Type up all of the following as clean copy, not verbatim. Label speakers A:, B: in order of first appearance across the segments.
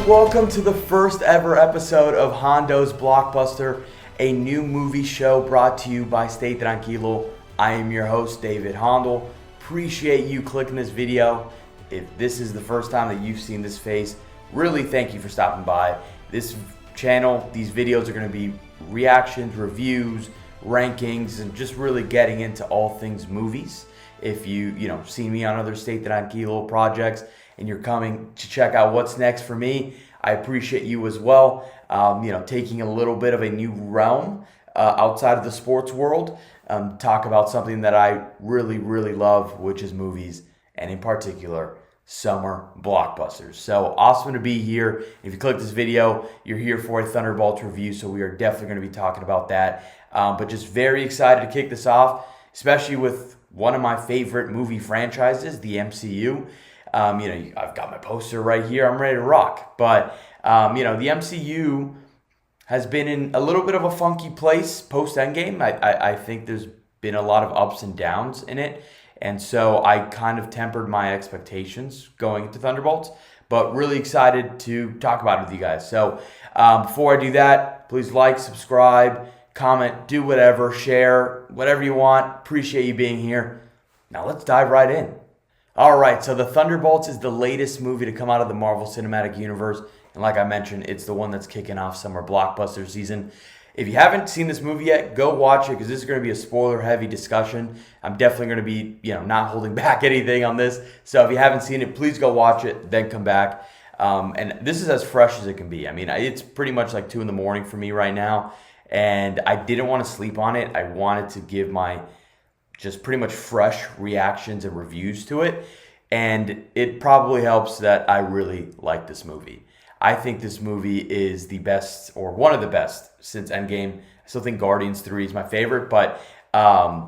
A: welcome to the first ever episode of Hondo's Blockbuster, a new movie show brought to you by Stay Tranquilo. I am your host, David Hondo. Appreciate you clicking this video. If this is the first time that you've seen this face, really thank you for stopping by. This channel, these videos are going to be reactions, reviews, rankings, and just really getting into all things movies. If you seen me on other Stay Tranquilo projects and you're coming to check out what's next for me, I appreciate you as well. Taking a little bit of a new realm outside of the sports world, talk about something that I really, really love, which is movies, and in particular, summer blockbusters. So awesome to be here. If you click this video, you're here for a Thunderbolts review, so we are definitely going to be talking about that. But just very excited to kick this off, especially with one of my favorite movie franchises, the MCU. I've got my poster right here. I'm ready to rock. But, the MCU has been in a little bit of a funky place post-Endgame. I think there's been a lot of ups and downs in it. And so I kind of tempered my expectations going into Thunderbolts. But really excited to talk about it with you guys. So before I do that, please like, subscribe, comment, do whatever, share, whatever you want. Appreciate you being here. Now let's dive right in. All right, so the Thunderbolts is the latest movie to come out of the Marvel Cinematic Universe. And like I mentioned, it's the one that's kicking off summer blockbuster season. If you haven't seen this movie yet, go watch it because this is going to be a spoiler-heavy discussion. I'm definitely going to be, not holding back anything on this. So if you haven't seen it, please go watch it, then come back. And this is as fresh as it can be. I mean, it's pretty much like 2 in the morning for me right now. And I didn't want to sleep on it. I wanted to give my just pretty much fresh reactions and reviews to it. And it probably helps that I really like this movie. I think this movie is the best, or one of the best, since Endgame. I still think Guardians 3 is my favorite, but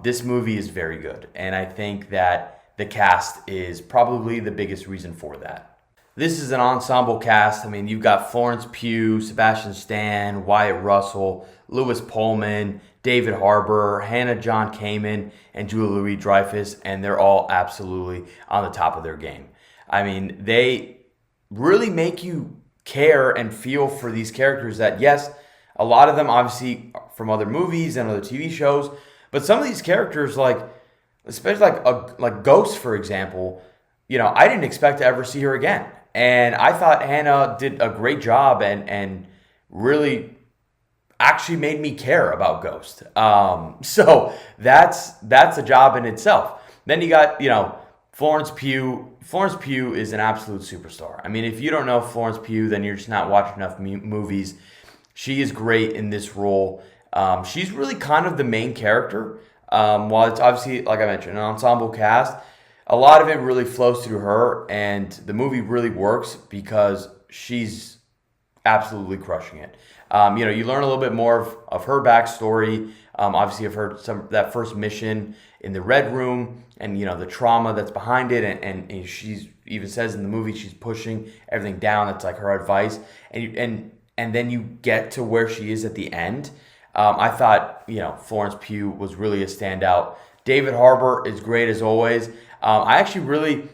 A: this movie is very good. And I think that the cast is probably the biggest reason for that. This is an ensemble cast. I mean, you've got Florence Pugh, Sebastian Stan, Wyatt Russell, Lewis Pullman, David Harbour, Hannah John Kamen, and Julia Louis-Dreyfus, and they're all absolutely on the top of their game. I mean, they really make you care and feel for these characters that, yes, a lot of them obviously from other movies and other TV shows, but some of these characters, especially like Ghost, for example, I didn't expect to ever see her again. And I thought Hannah did a great job and really actually made me care about Ghost. So that's a job in itself. Then you got, Florence Pugh. Florence Pugh is an absolute superstar. I mean, if you don't know Florence Pugh, then you're just not watching enough movies. She is great in this role. She's really kind of the main character. While it's obviously, like I mentioned, an ensemble cast, a lot of it really flows through her, and the movie really works because she's absolutely crushing it. You learn a little bit more of her backstory, obviously of that first mission in the Red Room, and the trauma that's behind it, and she's even says in the movie she's pushing everything down. That's like her advice, and then you get to where she is at the end. I thought Florence Pugh was really a standout. David Harbour is great as always. I actually really,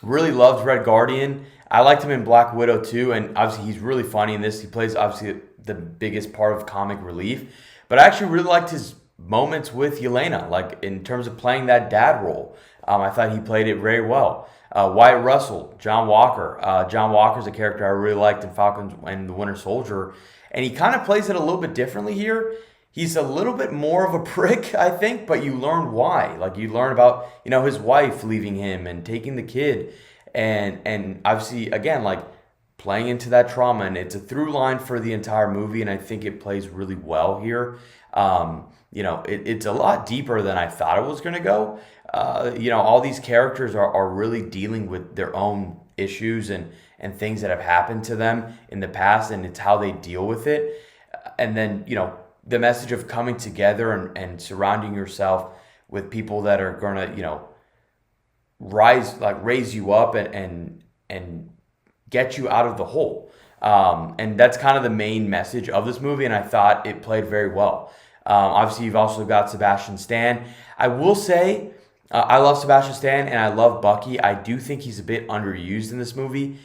A: really loved Red Guardian. I liked him in Black Widow too, and obviously he's really funny in this. He plays obviously the biggest part of comic relief, but I actually really liked his moments with Yelena, like in terms of playing that dad role. I thought he played it very well. Wyatt Russell, John Walker. John Walker's a character I really liked in Falcon and the Winter Soldier, and he kind of plays it a little bit differently here. He's a little bit more of a prick, I think, but you learn why. Like, you learn about, his wife leaving him and taking the kid. And obviously, again, like, playing into that trauma. And it's a through line for the entire movie, and I think it plays really well here. It's a lot deeper than I thought it was going to go. All these characters are really dealing with their own issues and things that have happened to them in the past, and it's how they deal with it. And then, the message of coming together and surrounding yourself with people that are going to, raise you up and get you out of the hole. And that's kind of the main message of this movie, and I thought it played very well. Obviously, you've also got Sebastian Stan. I will say, I love Sebastian Stan, and I love Bucky. I do think he's a bit underused in this movie.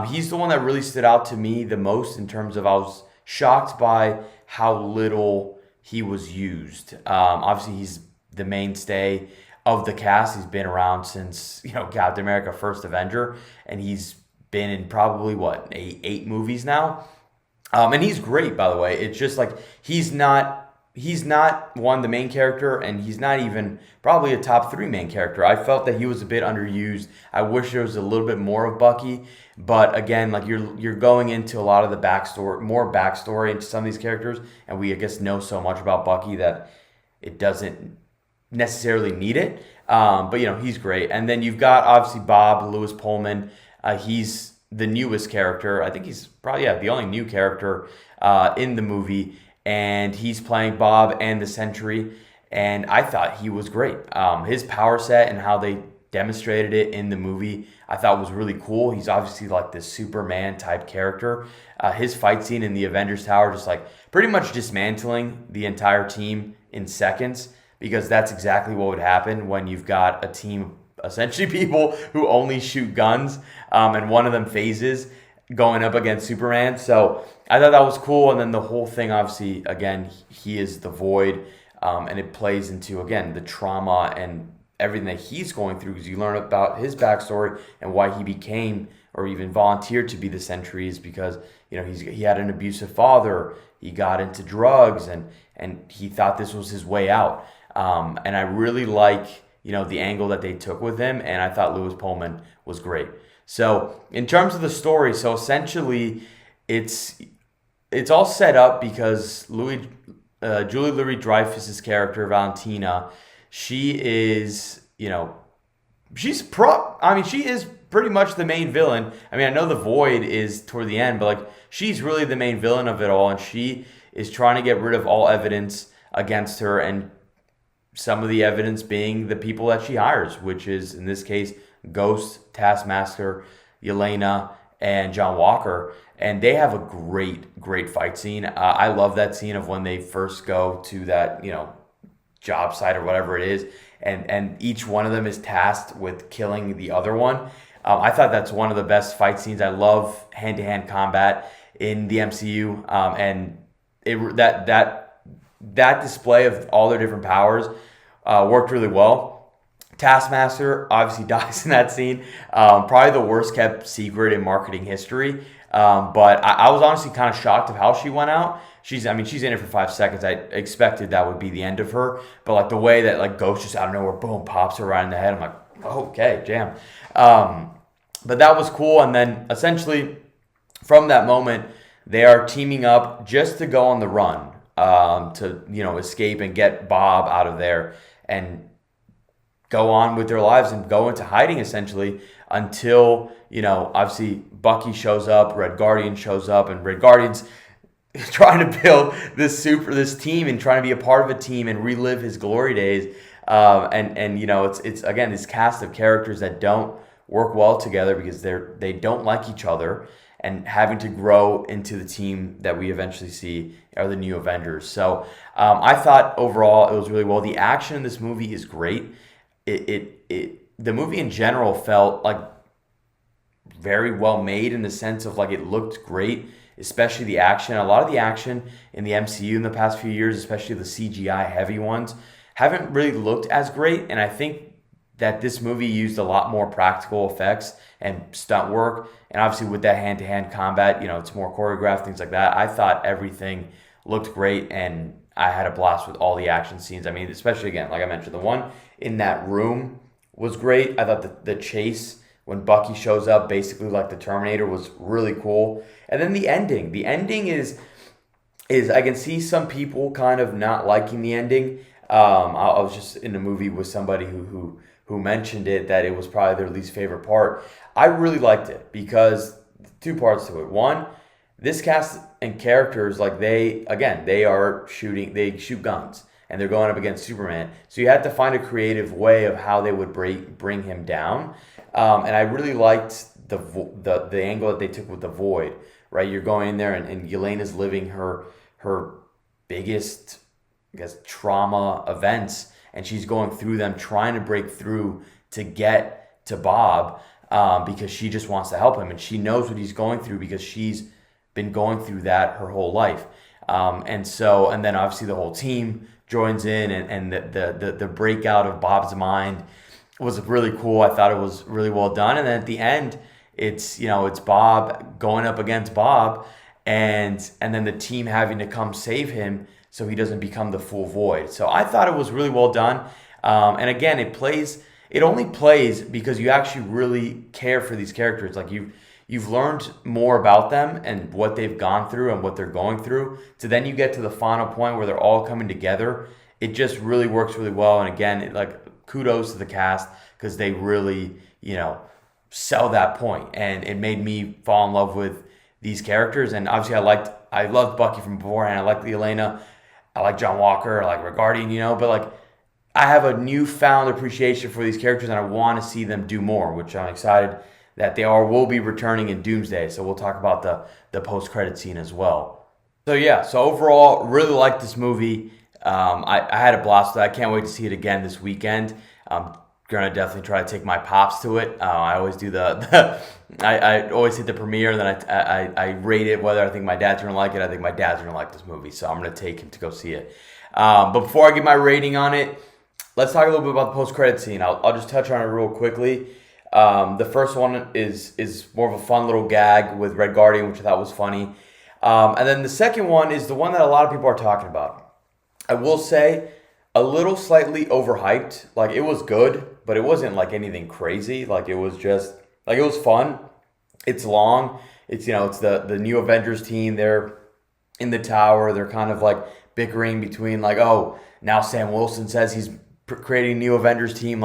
A: He's the one that really stood out to me the most in terms of I was shocked by how little he was used. Obviously, he's the mainstay of the cast. He's been around since Captain America: First Avenger, and he's been in probably what eight movies now. And he's great, by the way. It's just like he's not the main character, and he's not even probably a top three main character. I felt that he was a bit underused. I wish there was a little bit more of Bucky, but again, like you're going into a lot of the backstory into some of these characters, and we I guess know so much about Bucky that it doesn't necessarily need it. But he's great. And then you've got obviously Bob Lewis Pullman. He's the newest character. I think he's probably the only new character in the movie, and he's playing Bob and the Sentry. And I thought he was great. His power set and how they demonstrated it in the movie, I thought was really cool. He's obviously like this Superman type character. His fight scene in the Avengers Tower, just like pretty much dismantling the entire team in seconds, because that's exactly what would happen when you've got a team, essentially people who only shoot guns, and one of them phases going up against Superman. So I thought that was cool. And then the whole thing, obviously, again, he is the Void, and it plays into, again, the trauma and everything that he's going through, because you learn about his backstory and why he became or even volunteered to be the Sentry is because he had an abusive father. He got into drugs, and he thought this was his way out. And I really like the angle that they took with him, and I thought Lewis Pullman was great. So in terms of the story, so essentially it's all set up because Julie Louis-Dreyfus's character Valentina, she is she is pretty much the main villain. I mean, I know the Void is toward the end, but like she's really the main villain of it all, and she is trying to get rid of all evidence against her, and some of the evidence being the people that she hires, which is, in this case, Ghost, Taskmaster, Yelena, and John Walker. And they have a great fight scene. I love that scene of when they first go to that, job site or whatever it is, and each one of them is tasked with killing the other one. I thought that's one of the best fight scenes. I love hand-to-hand combat in the MCU, and that display of all their different powers worked really well. Taskmaster obviously dies in that scene. Probably the worst kept secret in marketing history. But I was honestly kind of shocked of how she went out. She's in it for 5 seconds. I expected that would be the end of her. But like the way that like Ghost just out of nowhere, boom, pops her right in the head. I'm like, okay, damn. But that was cool. And then essentially from that moment, they are teaming up just to go on the run. To escape and get Bob out of there and go on with their lives and go into hiding essentially until obviously Bucky shows up, Red Guardian shows up, and Red Guardian's trying to build this team and trying to be a part of a team and relive his glory days. It's again this cast of characters that don't work well together because they don't like each other, and having to grow into the team that we eventually see are the new Avengers. So I thought overall it was really well. The action in this movie is great. The movie in general felt like very well made in the sense of like it looked great, especially the action. A lot of the action in the MCU in the past few years, especially the CGI heavy ones, haven't really looked as great. And I think that this movie used a lot more practical effects and stunt work. And obviously with that hand-to-hand combat, it's more choreographed, things like that. I thought everything looked great, and I had a blast with all the action scenes. I mean, especially, again, like I mentioned, the one in that room was great. I thought the chase when Bucky shows up, basically like the Terminator, was really cool. And then the ending. The ending is I can see some people kind of not liking the ending. I was just in a movie with somebody who mentioned it, that it was probably their least favorite part. I really liked it because two parts to it. One, this cast and characters, like they shoot guns and they're going up against Superman. So you had to find a creative way of how they would bring him down. And I really liked the angle that they took with the Void, right? You're going in there and Yelena's living her biggest, I guess, trauma events, and she's going through them, trying to break through to get to Bob. because she just wants to help him, and she knows what he's going through because she's been going through that her whole life. And then obviously the whole team joins in, and the breakout of Bob's mind was really cool. I thought it was really well done. And then at the end, it's Bob going up against Bob, and then the team having to come save him so he doesn't become the full void. So I thought it was really well done. And again, it only plays because you actually really care for these characters. Like you've learned more about them and what they've gone through and what they're going through. So then you get to the final point where they're all coming together. It just really works really well. And again, kudos to the cast because they really, sell that point. And it made me fall in love with these characters. And obviously I loved Bucky from beforehand. I liked Elena. I like John Walker. I like Regardian, but I have a newfound appreciation for these characters, and I want to see them do more, which I'm excited that they will be returning in Doomsday. So we'll talk about the post-credit scene as well. So overall, really liked this movie. I had a blast with it. I can't wait to see it again this weekend. I'm going to definitely try to take my pops to it. I always do I always hit the premiere, and then I rate it whether I think my dad's going to like it. I think my dad's going to like this movie, so I'm going to take him to go see it. But before I give my rating on it, let's talk a little bit about the post-credit scene. I'll just touch on it real quickly. The first one is more of a fun little gag with Red Guardian, which I thought was funny. And then the second one is the one that a lot of people are talking about. I will say, a little slightly overhyped. It was good, but it wasn't anything crazy. It was just it was fun. It's long. It's it's the new Avengers team. They're in the tower. They're kind of bickering between now Sam Wilson says he's creating a new Avengers team.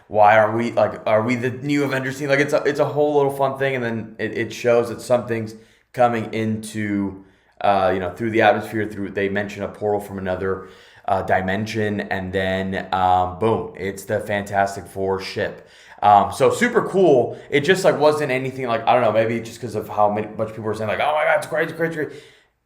A: Why are we the new Avengers team? It's a whole little fun thing, and then it shows that something's coming into through the atmosphere. They mention a portal from another dimension, and then boom, it's the Fantastic Four ship. So super cool. It just wasn't anything I don't know, maybe just because of how much people were saying oh my god, it's crazy.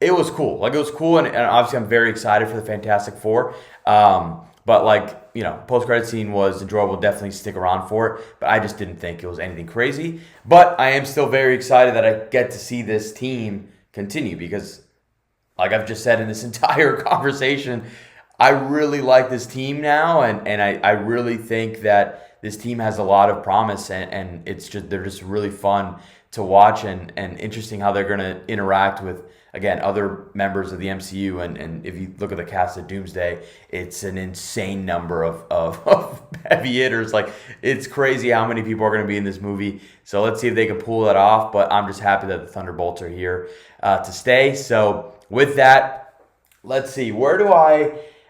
A: It was cool. It was cool, and obviously I'm very excited for the Fantastic Four. But post-credit scene was enjoyable. Definitely stick around for it. But I just didn't think it was anything crazy. But I am still very excited that I get to see this team continue because, I've just said in this entire conversation, I really like this team now, and I really think that this team has a lot of promise, and they're just really fun to watch and interesting how they're going to interact with, again, other members of the MCU. And if you look at the cast of Doomsday, it's an insane number of heavy hitters. It's crazy how many people are going to be in this movie. So let's see if they can pull that off. But I'm just happy that the Thunderbolts are here to stay. So with that, let's see.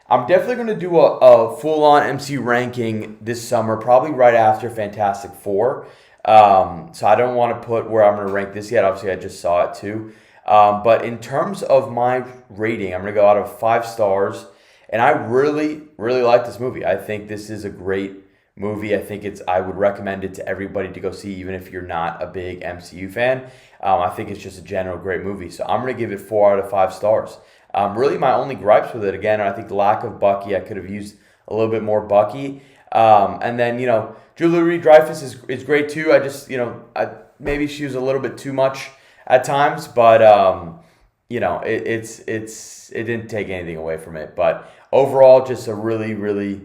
A: I'm definitely going to do a full-on MCU ranking this summer, probably right after Fantastic Four. So I don't want to put where I'm going to rank this yet. Obviously, I just saw it too. But in terms of my rating, I'm going to go out of 5 stars. And I really, really like this movie. I think this is a great movie. I would recommend it to everybody to go see, even if you're not a big MCU fan. I think it's just a general great movie. So I'm going to give it 4 out of 5 stars. Really, my only gripes with it, again, I think the lack of Bucky. I could have used a little bit more Bucky. And then, Julia Louis-Dreyfus is great too. I just, maybe she was a little bit too much at times, but it didn't take anything away from it. But overall, just a really, really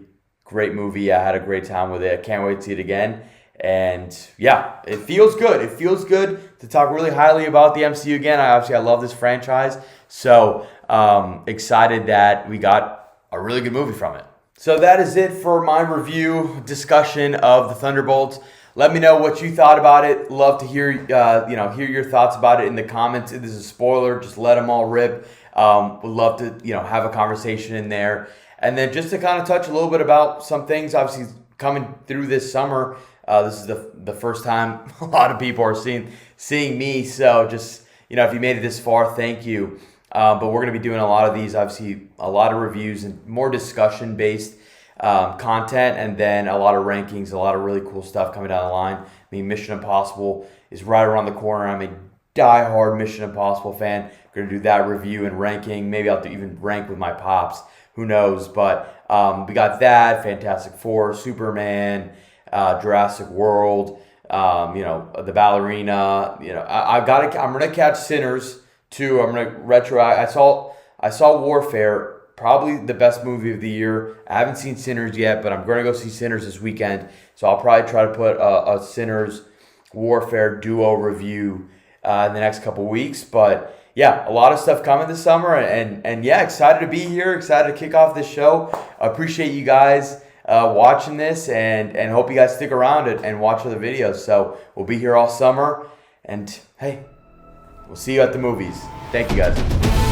A: great movie. I had a great time with it. I can't wait to see it again. And yeah, it feels good. It feels good to talk really highly about the MCU again. I love this franchise. So excited that we got a really good movie from it. So that is it for my review discussion of the Thunderbolts. Let me know what you thought about it. Love to hear your thoughts about it in the comments. If this is a spoiler, just let them all rip. Would love to have a conversation in there. And then just to kind of touch a little bit about some things, obviously coming through this summer. This is the first time a lot of people are seeing me. So just if you made it this far, thank you. But we're going to be doing a lot of these, obviously a lot of reviews and more discussion based content, and then a lot of rankings, a lot of really cool stuff coming down the line. Mission Impossible is right around the corner. I'm a diehard Mission Impossible fan. Going to do that review and ranking. Maybe I'll even rank with my pops. Who knows? But we got that, Fantastic Four, Superman, Jurassic World, The ballerina. I'm gonna catch Sinners too. I'm gonna retro. I saw Warfare, probably the best movie of the year. I haven't seen Sinners yet, but I'm gonna go see Sinners this weekend. So I'll probably try to put a Sinners Warfare duo review in the next couple weeks. But yeah, a lot of stuff coming this summer, and yeah, excited to be here. Excited to kick off this show. I appreciate you guys watching this, and hope you guys stick around and watch other videos. So we'll be here all summer, and hey, we'll see you at the movies. Thank you guys.